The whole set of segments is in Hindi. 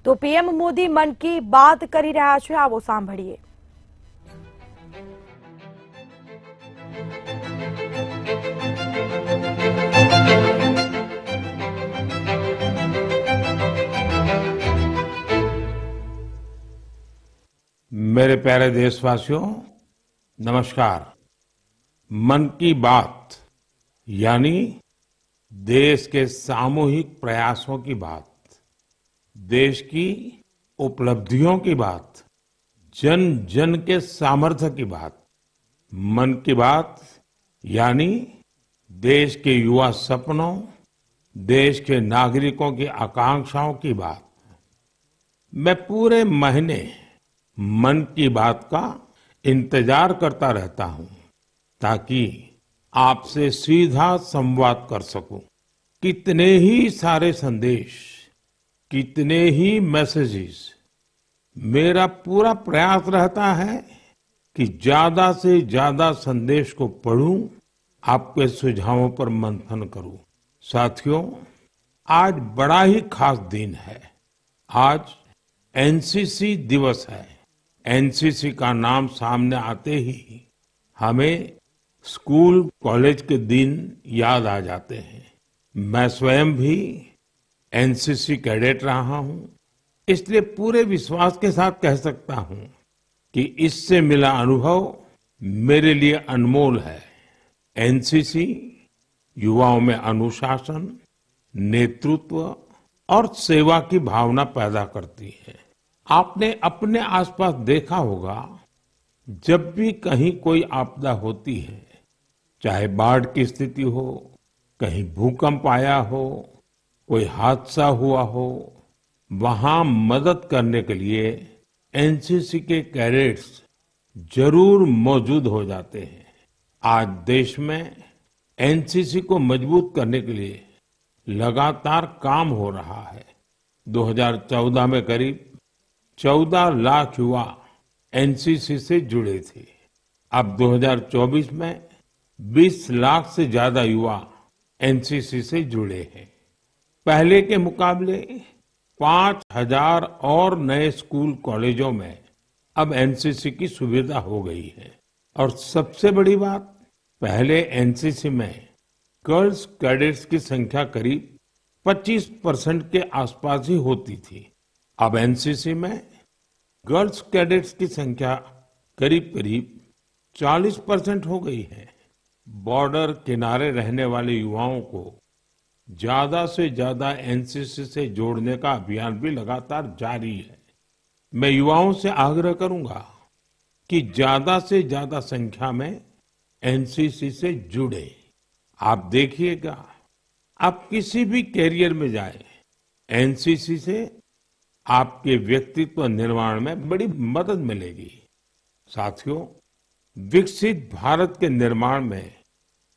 તો પીએમ મોદી મન કી બાત કરી રહ્યા છે, આવો સાંભળીએ। मेरे प्यारे देशवासियों, नमस्कार। मन की बात यानी देश के सामूहिक प्रयासों की बात, देश की उपलब्धियों की बात, जन जन के सामर्थ्य की बात। मन की बात यानी देश के युवा सपनों, देश के नागरिकों की आकांक्षाओं की बात। मैं पूरे महीने मन की बात का इंतजार करता रहता हूं ताकि आपसे सीधा संवाद कर सकूं। कितने ही सारे संदेश, कितने ही मैसेजेस। मेरा पूरा प्रयास रहता है कि ज्यादा से ज्यादा संदेश को पढूं, आपके सुझावों पर मंथन करूं। साथियों, आज बड़ा ही खास दिन है। आज एनसीसी दिवस है। एनसीसी का नाम सामने आते ही हमें स्कूल कॉलेज के दिन याद आ जाते हैं। मैं स्वयं भी एनसीसी कैडेट रहा हूं, इसलिए पूरे विश्वास के साथ कह सकता हूं कि इससे मिला अनुभव मेरे लिए अनमोल है। एनसीसी युवाओं में अनुशासन, नेतृत्व और सेवा की भावना पैदा करती है। आपने अपने आसपास देखा होगा, जब भी कहीं कोई आपदा होती है, चाहे बाढ़ की स्थिति हो, कहीं भूकंप आया हो, कोई हादसा हुआ हो, वहां मदद करने के लिए एनसीसी के कैडेट्स जरूर मौजूद हो जाते हैं। आज देश में एनसीसी को मजबूत करने के लिए लगातार काम हो रहा है। 2014 में करीब 14 लाख युवा एनसीसी से जुड़े थे। अब 2024 में 20 लाख से ज्यादा युवा एनसीसी से जुड़े हैं। पहले के मुकाबले 5,000 और नए स्कूल कॉलेजों में अब एनसीसी की सुविधा हो गई है। और सबसे बड़ी बात, पहले एनसीसी में गर्ल्स कैडेट्स की संख्या करीब 25% के आसपास ही होती थी। अब एनसीसी में गर्ल्स कैडेट्स की संख्या करीब करीब 40% हो गई है। बॉर्डर किनारे रहने वाले युवाओं को ज्यादा से ज्यादा एनसीसी से जोड़ने का अभियान भी लगातार जारी है। मैं युवाओं से आग्रह करूंगा कि ज्यादा से ज्यादा संख्या में एनसीसी से जुड़े। आप देखिएगा, आप किसी भी कैरियर में जाए, एनसीसी से आपके व्यक्तित्व निर्माण में बड़ी मदद मिलेगी। साथियों, विकसित भारत के निर्माण में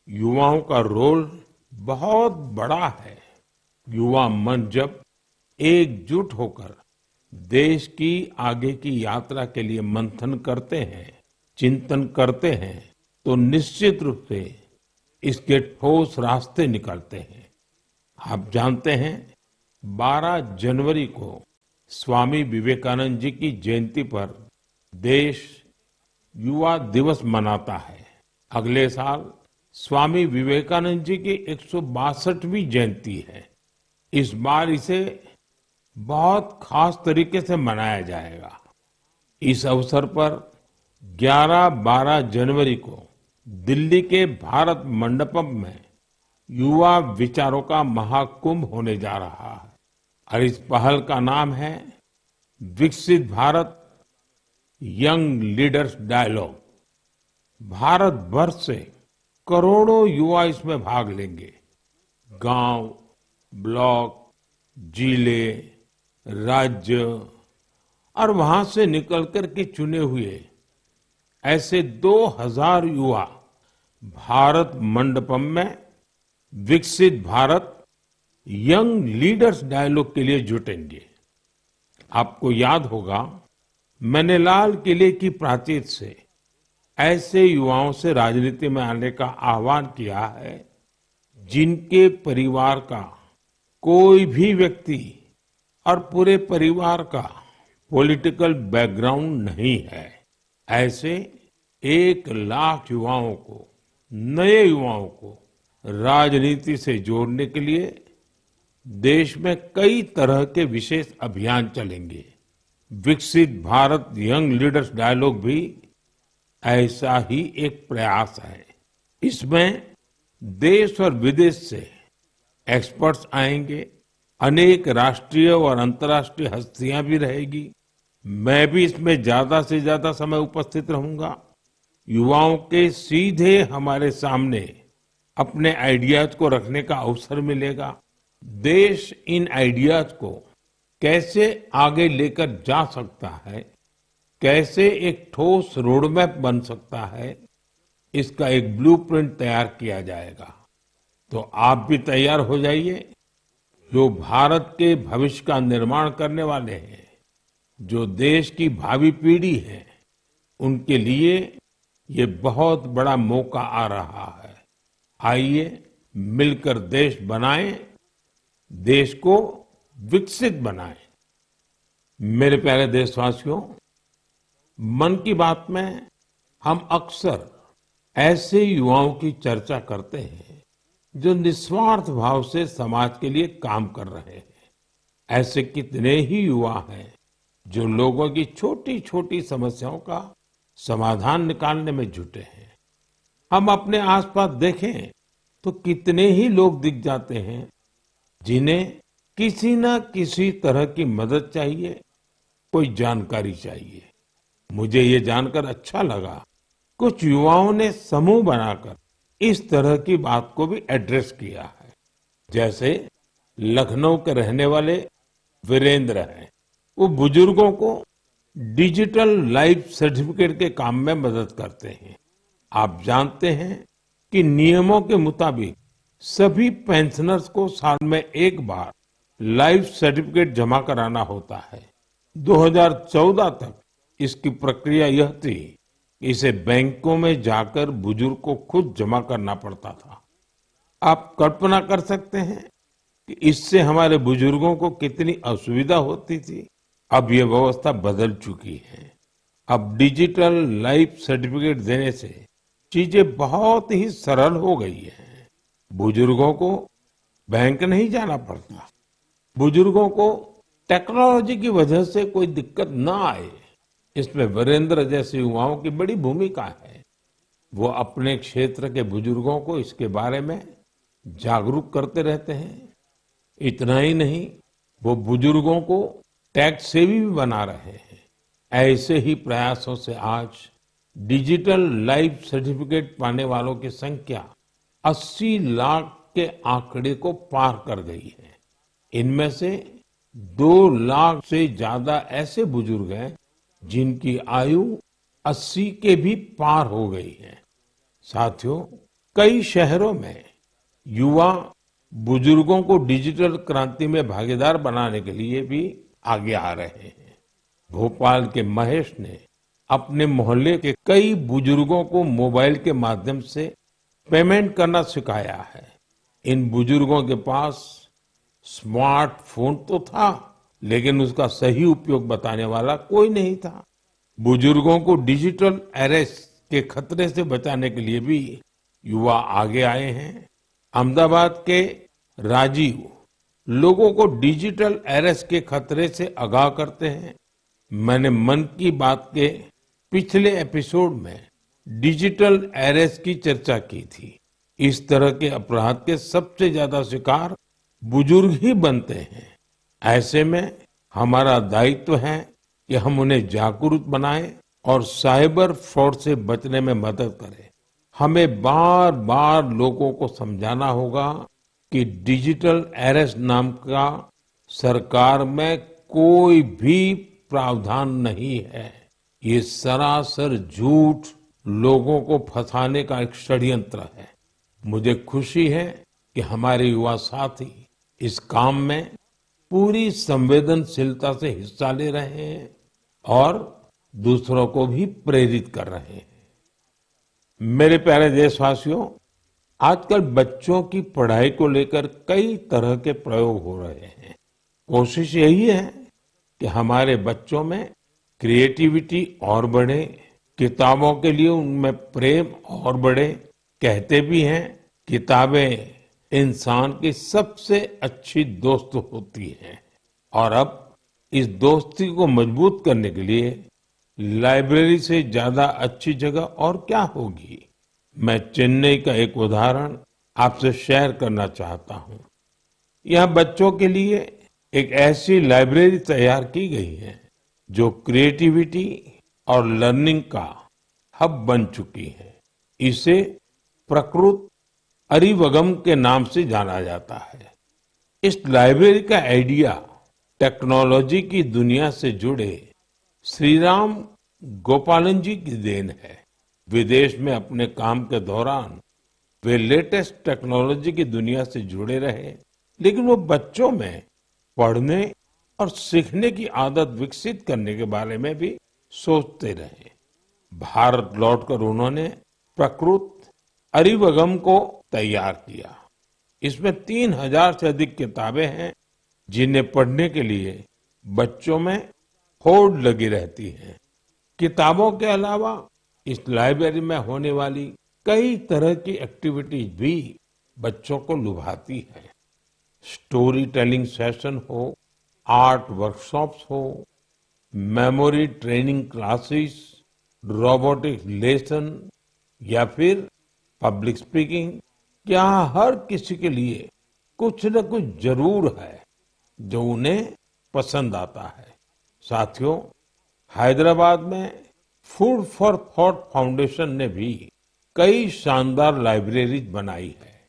युवाओं का रोल बहुत बड़ा है। युवा मन जब एकजुट होकर देश की आगे की यात्रा के लिए मंथन करते हैं, चिंतन करते हैं, तो निश्चित रूप से इसके ठोस रास्ते निकलते हैं। आप जानते हैं, 12 जनवरी को स्वामी विवेकानंद जी की जयंती पर देश युवा दिवस मनाता है। अगले साल स्वामी विवेकानंद जी की 162वीं जयंती है। इस बार इसे बहुत खास तरीके से मनाया जाएगा। इस अवसर पर 11-12 जनवरी को दिल्ली के भारत मंडपम में युवा विचारों का महाकुंभ होने जा रहा है। और इस पहल का नाम है Viksit Bharat young leaders dialogue. Bharat भर से करोड़ों युवा इसमें भाग लेंगे। गांव, ब्लॉक, जिले, राज्य और वहां से निकलकर के चुने हुए ऐसे 2000 युवा भारत मंडपम में विकसित भारत यंग लीडर्स डायलॉग के लिए जुटेंगे। आपको याद होगा, मैंने लाल किले की प्राचीर से ऐसे युवाओं से राजनीति में आने का आह्वान किया है जिनके परिवार का कोई भी व्यक्ति और पूरे परिवार का पॉलिटिकल बैकग्राउंड नहीं है, ऐसे 1 लाख युवाओं को, नए युवाओं को राजनीति से जोड़ने के लिए देश में कई तरह के विशेष अभियान चलेंगे। विकसित भारत यंग लीडर्स डायलॉग भी ऐसा ही एक प्रयास है। इसमें देश और विदेश से एक्सपर्ट्स आएंगे, अनेक राष्ट्रीय और अंतर्राष्ट्रीय हस्तियां भी रहेगी। मैं भी इसमें ज्यादा से ज्यादा समय उपस्थित रहूंगा। युवाओं के सीधे हमारे सामने अपने आइडियाज को रखने का अवसर मिलेगा। देश इन आइडियाज को कैसे आगे लेकर जा सकता है, कैसे एक ठोस रोडमैप बन सकता है, इसका एक ब्लूप्रिंट तैयार किया जाएगा। तो आप भी तैयार हो जाइए। जो भारत के भविष्य का निर्माण करने वाले हैं, जो देश की भावी पीढ़ी है, उनके लिए ये बहुत बड़ा मौका आ रहा है। आइए मिलकर देश बनाएं, देश को विकसित बनाएं। मेरे प्यारे देशवासियों, मन की बात में हम अक्सर ऐसे युवाओं की चर्चा करते हैं जो निस्वार्थ भाव से समाज के लिए काम कर रहे हैं। ऐसे कितने ही युवा हैं जो लोगों की छोटी छोटी समस्याओं का समाधान निकालने में जुटे हैं। हम अपने आसपास देखें तो कितने ही लोग दिख जाते हैं जिन्हें किसी न किसी तरह की मदद चाहिए, कोई जानकारी चाहिए। मुझे ये जानकर अच्छा लगा, कुछ युवाओं ने समूह बनाकर इस तरह की बात को भी एड्रेस किया है। जैसे लखनऊ के रहने वाले वीरेंद्र हैं, वो बुजुर्गों को डिजिटल लाइफ सर्टिफिकेट के काम में मदद करते हैं। आप जानते हैं कि नियमों के मुताबिक सभी पेंशनर्स को साल में एक बार लाइफ सर्टिफिकेट जमा कराना होता है। 2014 तक इसकी प्रक्रिया यह थी कि इसे बैंकों में जाकर बुजुर्ग को खुद जमा करना पड़ता था। आप कल्पना कर सकते हैं कि इससे हमारे बुजुर्गों को कितनी असुविधा होती थी। अब ये व्यवस्था बदल चुकी है। अब डिजिटल लाइफ सर्टिफिकेट देने से चीजें बहुत ही सरल हो गई है। बुजुर्गों को बैंक नहीं जाना पड़ता। बुजुर्गों को टेक्नोलॉजी की वजह से कोई दिक्कत ना आए, इसमें वीरेंद्र जैसे युवाओं की बड़ी भूमिका है। वो अपने क्षेत्र के बुजुर्गों को इसके बारे में जागरूक करते रहते हैं। इतना ही नहीं, वो बुजुर्गों को टैक्स सेवी भी बना रहे हैं। ऐसे ही प्रयासों से आज डिजिटल लाइफ सर्टिफिकेट पाने वालों की संख्या 80 लाख के आंकड़े को पार कर गई है। इनमें से 2 लाख से ज्यादा ऐसे बुजुर्ग हैं जिनकी आयु 80 के भी पार हो गई है। साथियों, कई शहरों में युवा बुजुर्गों को डिजिटल क्रांति में भागीदार बनाने के लिए भी आगे आ रहे हैं। भोपाल के महेश ने अपने मोहल्ले के कई बुजुर्गों को मोबाइल के माध्यम से पेमेंट करना सिखाया है। इन बुजुर्गों के पास स्मार्टफोन तो था, लेकिन उसका सही उपयोग बताने वाला कोई नहीं था। बुजुर्गों को डिजिटल अरेस्ट के खतरे से बचाने के लिए भी युवा आगे आए हैं। अहमदाबाद के राजीव लोगों को डिजिटल अरेस्ट के खतरे से आगाह करते हैं। मैंने मन की बात के पिछले एपिसोड में डिजिटल अरेस्ट की चर्चा की थी। इस तरह के अपराध के सबसे ज्यादा शिकार बुजुर्ग ही बनते हैं। ऐसे में हमारा दायित्व है कि हम उन्हें जागरूक बनाएं और साइबर फ्रॉड से बचने में मदद करें। हमें बार बार लोगों को समझाना होगा कि डिजिटल अरेस्ट नाम का सरकार में कोई भी प्रावधान नहीं है। ये सरासर झूठ, लोगों को फंसाने का एक षड्यंत्र है। मुझे खुशी है कि हमारे युवा साथी इस काम में पूरी संवेदनशीलता से हिस्सा ले रहे हैं और दूसरों को भी प्रेरित कर रहे हैं। मेरे प्यारे देशवासियों, आजकल बच्चों की पढ़ाई को लेकर कई तरह के प्रयोग हो रहे हैं। कोशिश यही है कि हमारे बच्चों में क्रिएटिविटी और बढ़े, किताबों के लिए उनमें प्रेम और बढ़े। कहते भी हैं, किताबें इंसान की सबसे अच्छी दोस्त होती हैं। और अब इस दोस्ती को मजबूत करने के लिए लाइब्रेरी से ज्यादा अच्छी जगह और क्या होगी। मैं चेन्नई का एक उदाहरण आपसे शेयर करना चाहता हूं। यहाँ बच्चों के लिए एक ऐसी लाइब्रेरी तैयार की गई है जो क्रिएटिविटी और लर्निंग का हब बन चुकी है। इसे प्रकृत अरिवगम के नाम से जाना जाता है। इस लाइब्रेरी का आइडिया टेक्नोलॉजी की दुनिया से जुड़े श्रीराम गोपालन जी की देन है। विदेश में अपने काम के दौरान वे लेटेस्ट टेक्नोलॉजी की दुनिया से जुड़े रहे, लेकिन वो बच्चों में पढ़ने और सीखने की आदत विकसित करने के बारे में भी सोचते रहे। भारत लौटकर उन्होंने प्रकृत अरिवगम को तैयार किया। इसमें 3000 से अधिक किताबें हैं जिन्हें पढ़ने के लिए बच्चों में होड़ लगी रहती है। किताबों के अलावा इस लाइब्रेरी में होने वाली कई तरह की एक्टिविटीज भी बच्चों को लुभाती है। स्टोरी टेलिंग सेशन हो, आर्ट वर्कशॉप्स हो, memory training classes, robotics lesson या फिर पब्लिक स्पीकिंग, क्या हर किसी के लिए कुछ न कुछ जरूर है जो उन्हें पसंद आता है। साथियों, हैदराबाद में फूड फॉर थॉट फाउंडेशन ने भी कई शानदार लाइब्रेरीज बनाई है।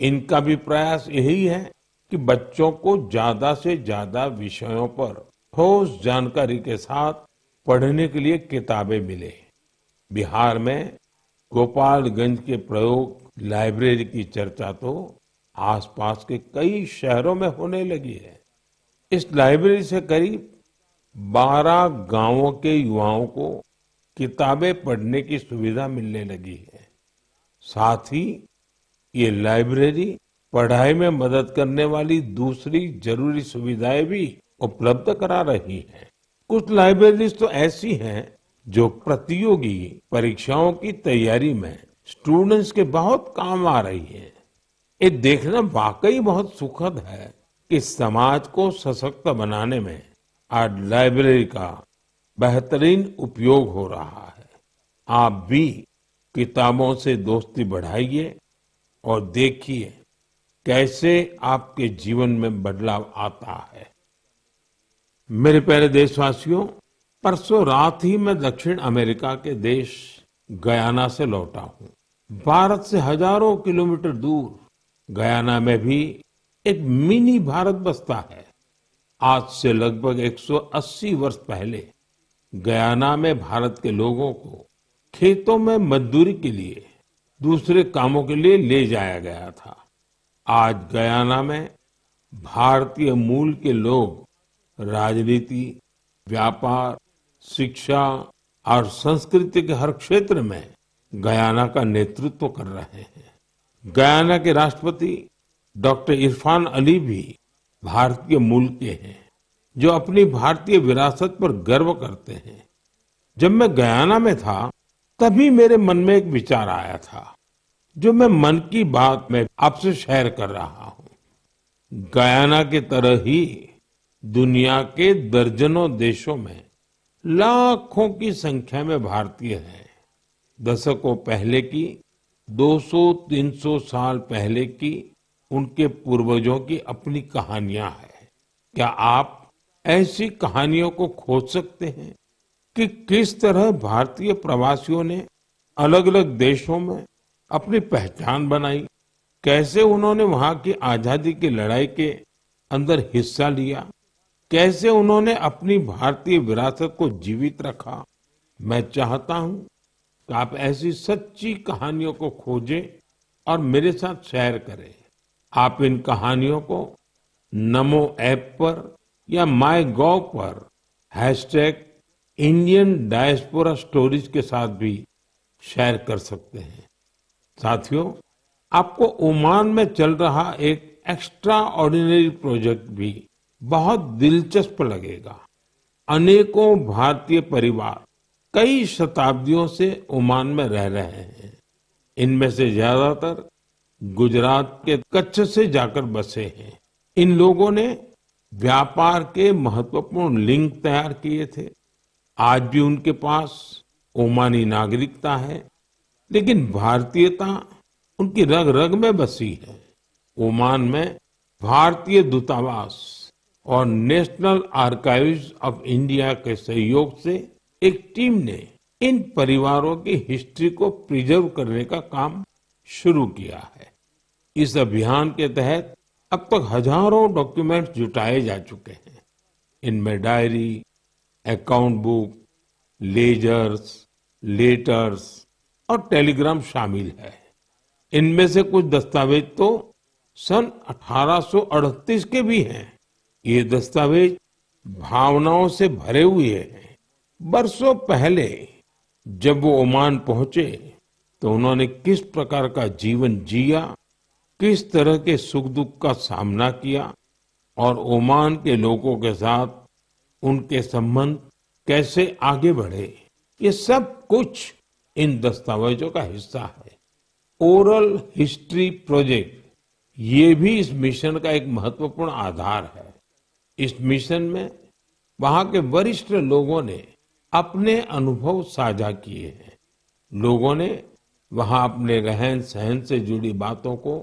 इनका भी प्रयास यही है कि बच्चों को ज्यादा से ज्यादा विषयों पर ठोस जानकारी के साथ पढ़ने के लिए किताबें मिले। बिहार में गोपालगंज के प्रयोग लाइब्रेरी की चर्चा तो आसपास के कई शहरों में होने लगी है। इस लाइब्रेरी से करीब 12 गांवों के युवाओं को किताबें पढ़ने की सुविधा मिलने लगी है। साथ ही ये लाइब्रेरी पढ़ाई में मदद करने वाली दूसरी जरूरी सुविधाएं भी उपलब्ध करा रही है। कुछ लाइब्रेरीज तो ऐसी हैं जो प्रतियोगी परीक्षाओं की तैयारी में स्टूडेंट्स के बहुत काम आ रही है। ये देखना वाकई बहुत सुखद है कि समाज को सशक्त बनाने में आज लाइब्रेरी का बेहतरीन उपयोग हो रहा है। आप भी किताबों से दोस्ती बढ़ाइए और देखिए कैसे आपके जीवन में बदलाव आता है। मेरे प्यारे देशवासियों, परसों रात ही मैं दक्षिण अमेरिका के देश गयाना से लौटा हूं। भारत से हजारों किलोमीटर दूर गयाना में भी एक मिनी भारत बसता है। आज से लगभग 180 वर्ष पहले गयाना में भारत के लोगों को खेतों में मजदूरी के लिए, दूसरे कामों के लिए ले जाया गया था। आज गयाना में भारतीय मूल के लोग राजनीति, व्यापार, शिक्षा और संस्कृति के हर क्षेत्र में गयाना का नेतृत्व कर रहे हैं। गयाना के राष्ट्रपति डॉक्टर इरफान अली भी भारतीय मूल के हैं, जो अपनी भारतीय विरासत पर गर्व करते हैं। जब मैं गयाना में था, तभी मेरे मन में एक विचार आया था, जो मैं मन की बात में आपसे शेयर कर रहा हूं। गयाना की तरह ही दुनिया के दर्जनों देशों में लाखों की संख्या में भारतीय हैं। दशकों पहले की, 200-300 साल पहले की उनके पूर्वजों की अपनी कहानियां हैं। क्या आप ऐसी कहानियों को खोज सकते हैं कि किस तरह भारतीय प्रवासियों ने अलग अलग देशों में अपनी पहचान बनाई, कैसे उन्होंने वहां की आजादी की लड़ाई के अंदर हिस्सा लिया, कैसे उन्होंने अपनी भारतीय विरासत को जीवित रखा। मैं चाहता हूं कि आप ऐसी सच्ची कहानियों को खोजें और मेरे साथ शेयर करें। आप इन कहानियों को नमो ऐप पर या माय गॉव पर #इंडियन डायस्पोरा स्टोरीज के साथ भी शेयर कर सकते हैं। साथियों, आपको ओमान में चल रहा एक एक्स्ट्रा ऑर्डिनरी प्रोजेक्ट भी बहुत दिलचस्प लगेगा। अनेकों भारतीय परिवार कई शताब्दियों से ओमान में रह रहे हैं। इनमें से ज्यादातर गुजरात के कच्छ से जाकर बसे हैं। इन लोगों ने व्यापार के महत्वपूर्ण लिंक तैयार किए थे। आज भी उनके पास ओमानी नागरिकता है, लेकिन भारतीयता उनकी रग रग में बसी है। ओमान में भारतीय दूतावास और नेशनल आर्काइव्स ऑफ इंडिया के सहयोग से एक टीम ने इन परिवारों की हिस्ट्री को प्रिजर्व करने का काम शुरू किया है। इस अभियान के तहत अब तक हजारों डॉक्यूमेंट्स जुटाए जा चुके हैं। इनमें diary, account book, ledgers, letters और टेलीग्राम शामिल है। इनमें से कुछ दस्तावेज तो सन 1838 के भी हैं। ये दस्तावेज भावनाओं से भरे हुए हैं। बरसों पहले जब वो ओमान पहुंचे तो उन्होंने किस प्रकार का जीवन जिया, किस तरह के सुख दुख का सामना किया और ओमान के लोगों के साथ उनके संबंध कैसे आगे बढ़े, ये सब कुछ इन दस्तावेजों का हिस्सा है। ओरल हिस्ट्री प्रोजेक्ट ये भी इस मिशन का एक महत्वपूर्ण आधार है। इस मिशन में वहां के वरिष्ठ लोगों ने अपने अनुभव साझा किए हैं। लोगों ने वहां अपने रहन सहन से जुड़ी बातों को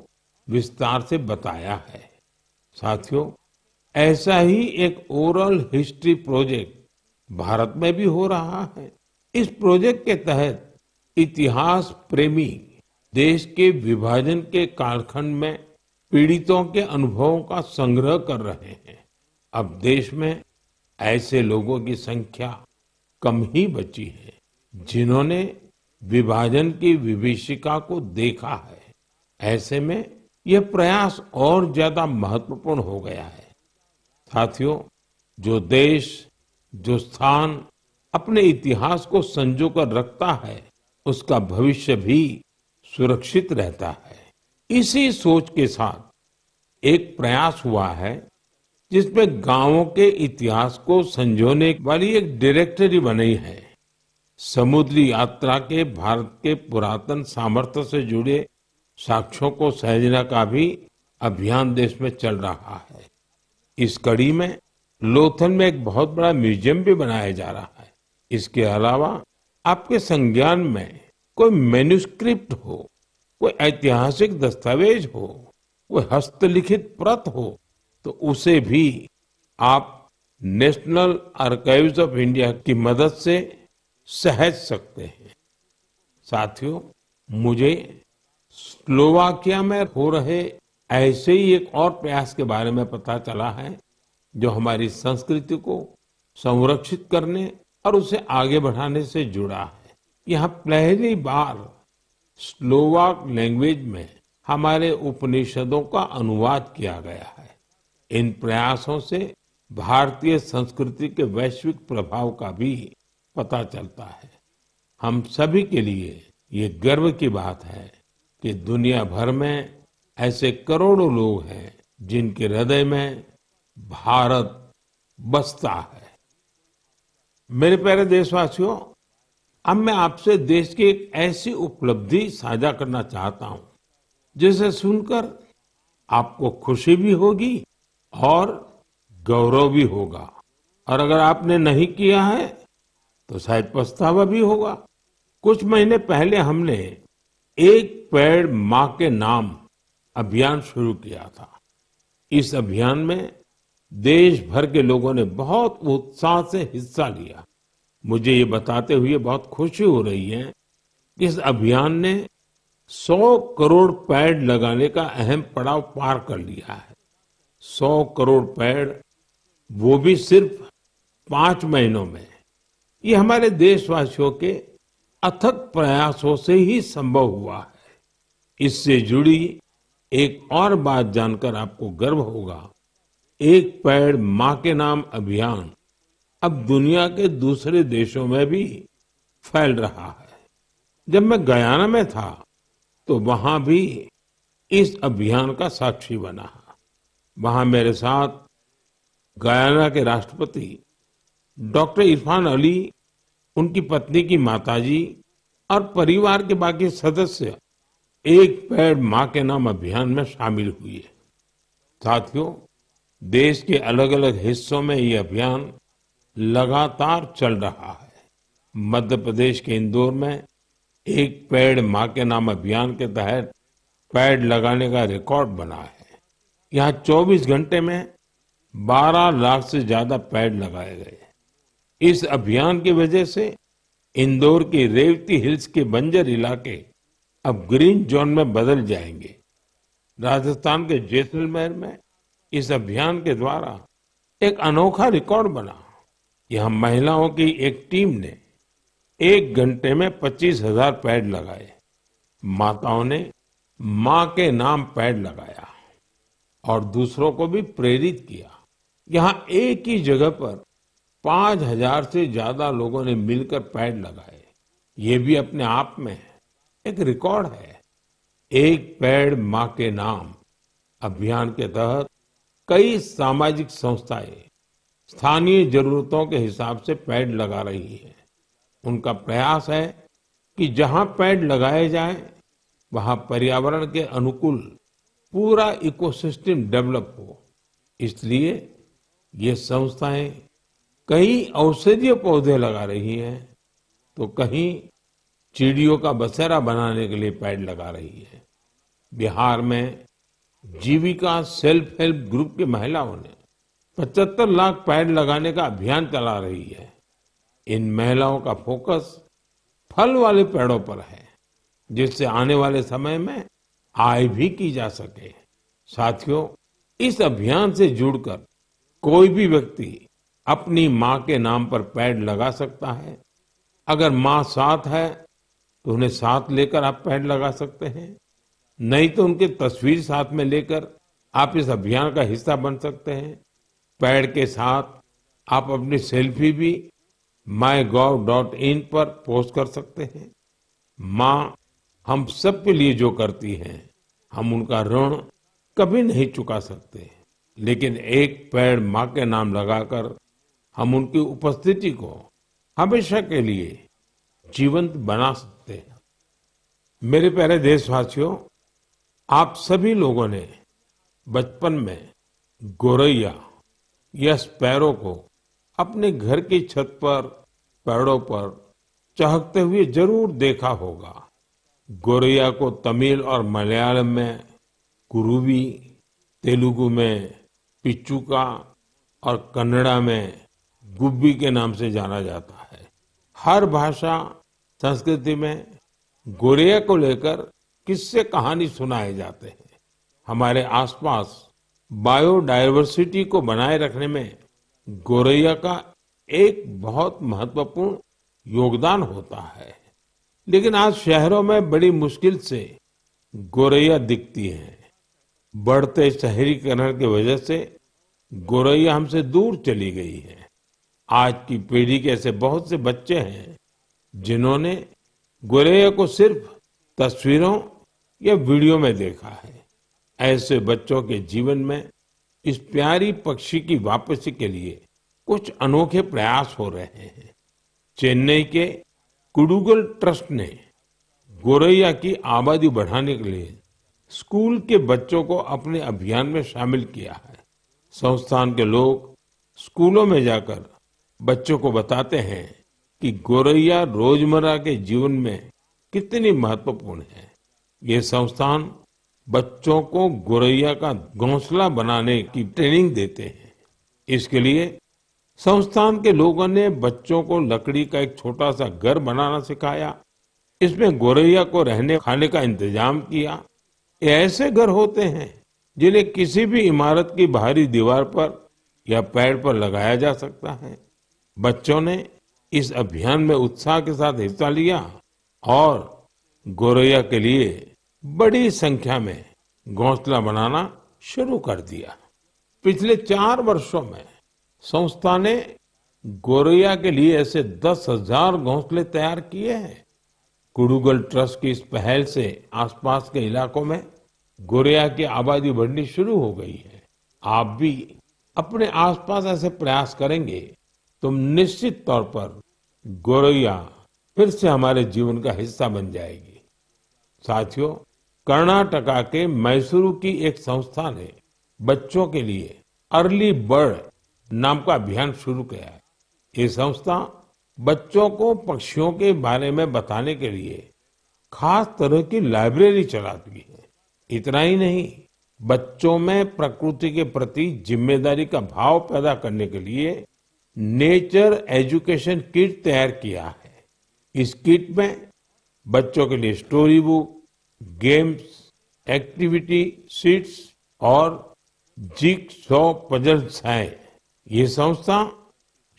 विस्तार से बताया है। साथियों, ऐसा ही एक ओरल हिस्ट्री प्रोजेक्ट भारत में भी हो रहा है। इस प्रोजेक्ट के तहत इतिहास प्रेमी देश के विभाजन के कालखंड में पीड़ितों के अनुभवों का संग्रह कर रहे हैं। अब देश में ऐसे लोगों की संख्या कम ही बची है जिन्होंने विभाजन की विभीषिका को देखा है। ऐसे में यह प्रयास और ज्यादा महत्वपूर्ण हो गया है। साथियों, जो देश, जो स्थान अपने इतिहास को संजो कर रखता है, उसका भविष्य भी सुरक्षित रहता है। इसी सोच के साथ एक प्रयास हुआ है जिसमें गांवों के इतिहास को संजोने वाली एक डायरेक्टरी बनी है। समुद्री यात्रा के भारत के पुरातन सामर्थ्य से जुड़े साक्ष्यों को सहेजने का भी अभियान देश में चल रहा है। इस कड़ी में लोथल में एक बहुत बड़ा म्यूजियम भी बनाया जा रहा है। इसके अलावा आपके संज्ञान में कोई मैन्युस्क्रिप्ट हो, कोई ऐतिहासिक दस्तावेज हो, कोई हस्तलिखित प्रत हो, तो उसे भी आप नेशनल आर्काइव्स ऑफ इंडिया की मदद से सहेज सकते हैं। साथियों, मुझे स्लोवाकिया में हो रहे ऐसे ही एक और प्रयास के बारे में पता चला है जो हमारी संस्कृति को संरक्षित करने और उसे आगे बढ़ाने से जुड़ा है। यहाँ पहली बार स्लोवाक लैंग्वेज में हमारे उपनिषदों का अनुवाद किया गया है। इन प्रयासों से भारतीय संस्कृति के वैश्विक प्रभाव का भी पता चलता है। हम सभी के लिए ये गर्व की बात है कि दुनिया भर में ऐसे करोड़ों लोग हैं जिनके हृदय में भारत बसता है। मेरे प्यारे देशवासियों, अब मैं आपसे देश की एक ऐसी उपलब्धि साझा करना चाहता हूं जिसे सुनकर आपको खुशी भी होगी और गौरव भी होगा, और अगर आपने नहीं किया है तो शायद पछतावा भी होगा। कुछ महीने पहले हमने एक पेड़ माँ के नाम अभियान शुरू किया था। इस अभियान में देश भर के लोगों ने बहुत उत्साह से हिस्सा लिया। मुझे ये बताते हुए बहुत खुशी हो रही है कि इस अभियान ने 100 करोड़ पेड़ लगाने का अहम पड़ाव पार कर लिया है। 100 करोड़ पेड़, वो भी सिर्फ 5 महीनों में। ये हमारे देशवासियों के अथक प्रयासों से ही संभव हुआ है। इससे जुड़ी एक और बात जानकर आपको गर्व होगा। एक पेड़ माँ के नाम अभियान अब दुनिया के दूसरे देशों में भी फैल रहा है। जब मैं गयाना में था तो वहां भी इस अभियान का साक्षी बना। वहां मेरे साथ गयाना के राष्ट्रपति डॉक्टर इरफान अली, उनकी पत्नी की माताजी और परिवार के बाकी सदस्य एक पेड़ मां के नाम अभियान में शामिल हुए। साथियों, देश के अलग अलग हिस्सों में ये अभियान लगातार चल रहा है। मध्य प्रदेश के इंदौर में एक पेड़ मां के नाम अभियान के तहत पेड़ लगाने का रिकॉर्ड बना है। यहाँ 24 घंटे में 12 लाख से ज्यादा पेड़ लगाए गए। इस अभियान की वजह से इंदौर की रेवती हिल्स के बंजर इलाके अब ग्रीन जोन में बदल जाएंगे। राजस्थान के जैसलमेर में इस अभियान के द्वारा एक अनोखा रिकॉर्ड बना। यहाँ महिलाओं की एक टीम ने 1 घंटे में 25,000 पेड़ लगाए। माताओं ने मां के नाम पेड़ लगाया और दूसरों को भी प्रेरित किया। यहाँ एक ही जगह पर 5,000 से ज्यादा लोगों ने मिलकर पेड़ लगाए। ये भी अपने आप में एक रिकॉर्ड है। एक पेड़ मां के नाम अभियान के तहत कई सामाजिक संस्थाएं स्थानीय जरूरतों के हिसाब से पेड़ लगा रही हैं। उनका प्रयास है कि जहां पेड़ लगाए जाए वहां पर्यावरण के अनुकूल पूरा इकोसिस्टम डेवलप हो। इसलिए ये संस्थाएं कई औषधीय पौधे लगा रही हैं, तो कहीं चिड़ियों का बसेरा बनाने के लिए पेड़ लगा रही है। बिहार में जीविका सेल्फ हेल्प ग्रुप की महिलाओं ने 75 लाख पेड़ लगाने का अभियान चला रही है। इन महिलाओं का फोकस फल वाले पेड़ों पर है, जिससे आने वाले समय में आय भी की जा सके। साथियों, इस अभियान से जुड़कर कोई भी व्यक्ति अपनी मां के नाम पर पेड़ लगा सकता है। अगर मां साथ है तो उन्हें साथ लेकर आप पेड़ लगा सकते हैं, नहीं तो उनकी तस्वीर साथ में लेकर आप इस अभियान का हिस्सा बन सकते हैं। पेड़ के साथ आप अपनी सेल्फी भी mygov.in पर पोस्ट कर सकते हैं। मां हम सब के लिए जो करती हैं, हम उनका ऋण कभी नहीं चुका सकते, लेकिन एक पेड़ मां के नाम लगाकर हम उनकी उपस्थिति को हमेशा के लिए जीवंत बना सकते हैं। मेरे प्यारे देशवासियों, आप सभी लोगों ने बचपन में गोरैया या स्पैरो को अपने घर की छत पर, पेड़ों पर चहकते हुए जरूर देखा होगा। गोरैया को तमिल और मलयालम में कुरुवी, तेलुगु में पिचुका और कन्नड़ा में गुब्बी के नाम से जाना जाता है। हर भाषा संस्कृति में गोरैया को लेकर किस्से कहानी सुनाए जाते हैं। हमारे आसपास बायोडायवर्सिटी को बनाए रखने में गोरैया का एक बहुत महत्वपूर्ण योगदान होता है। लेकिन आज शहरों में बड़ी मुश्किल से गोरैया दिखती है। बढ़ते शहरीकरण की वजह से गोरैया हमसे दूर चली गई है। आज की पीढ़ी के ऐसे बहुत से बच्चे हैं जिन्होंने गोरैया को सिर्फ तस्वीरों या वीडियो में देखा है। ऐसे बच्चों के जीवन में इस प्यारी पक्षी की वापसी के लिए कुछ अनोखे प्रयास हो रहे हैं। चेन्नई के कुडुगल ट्रस्ट ने गोरैया की आबादी बढ़ाने के लिए स्कूल के बच्चों को अपने अभियान में शामिल किया है। संस्थान के लोग स्कूलों में जाकर बच्चों को बताते हैं कि गोरैया रोजमर्रा के जीवन में कितनी महत्वपूर्ण है। ये संस्थान बच्चों को गोरैया का घोंसला बनाने की ट्रेनिंग देते हैं। इसके लिए संस्थान के लोगों ने बच्चों को लकड़ी का एक छोटा सा घर बनाना सिखाया। इसमें गोरैया को रहने खाने का इंतजाम किया। ये ऐसे घर होते हैं जिन्हें किसी भी इमारत की बाहरी दीवार पर या पेड़ पर लगाया जा सकता है। बच्चों ने इस अभियान में उत्साह के साथ हिस्सा लिया और गोरैया के लिए बड़ी संख्या में घोंसला बनाना शुरू कर दिया। पिछले 4 वर्षों में संस्था ने गोरैया के लिए ऐसे 10,000 घोंसले तैयार किए हैं। कुडुगल ट्रस्ट की इस पहल से आसपास के इलाकों में गोरैया की आबादी बढ़नी शुरू हो गई है। आप भी अपने आसपास ऐसे प्रयास करेंगे तो निश्चित तौर पर गोरैया फिर से हमारे जीवन का हिस्सा बन जाएगी। साथियों, कर्नाटका के मैसूरू की एक संस्था ने बच्चों के लिए अर्ली बर्ड नाम का अभियान शुरू किया है। ये संस्था बच्चों को पक्षियों के बारे में बताने के लिए खास तरह की लाइब्रेरी चलाती है। इतना ही नहीं, बच्चों में प्रकृति के प्रति जिम्मेदारी का भाव पैदा करने के लिए नेचर एजुकेशन किट तैयार किया है। इस किट में बच्चों के लिए story book, games, activity sheets और जिगसॉ पजल्स हैं। ये संस्था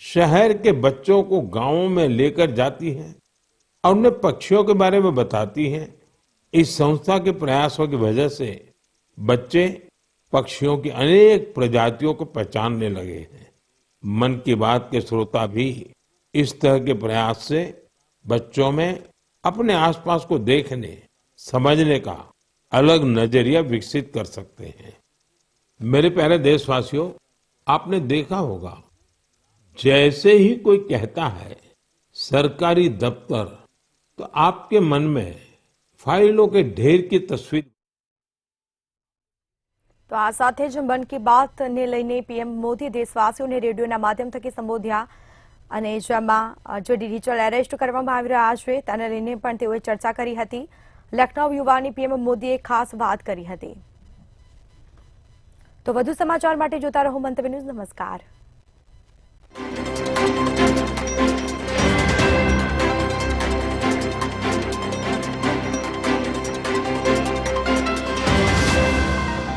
शहर के बच्चों को गांवों में लेकर जाती है और उन्हें पक्षियों के बारे में बताती है। इस संस्था के प्रयासों की वजह से बच्चे पक्षियों की अनेक प्रजातियों को पहचानने लगे हैं। मन की बात के श्रोता भी इस तरह के प्रयास से बच्चों में अपने आसपास को देखने, समझने का अलग नजरिया विकसित कर सकते हैं। मेरे प्यारे देशवासियों, आपने देखा होगा, जैसे ही कोई कहता है सरकारी दफ्तर, तो आपके मन में फाइलों के ढेर की तस्वीर। तो आ साथे ज मन की बात ने लईने पीएम मोदी देशवासीओने रेडियोना माध्यम थकी संबोध्या અને જેમાં જે ડિજિટલ એરેસ્ટ કરવામાં આવી રહ્યા છે તેને લઈને પણ તેઓએ ચર્ચા કરી હતી। લખનઉ યુવાની પીએમ મોદીએ ખાસ વાત કરી હતી। તો વધુ સમાચાર માટે જોતા રહો મંતવ્ય ન્યૂઝ। નમસ્કાર।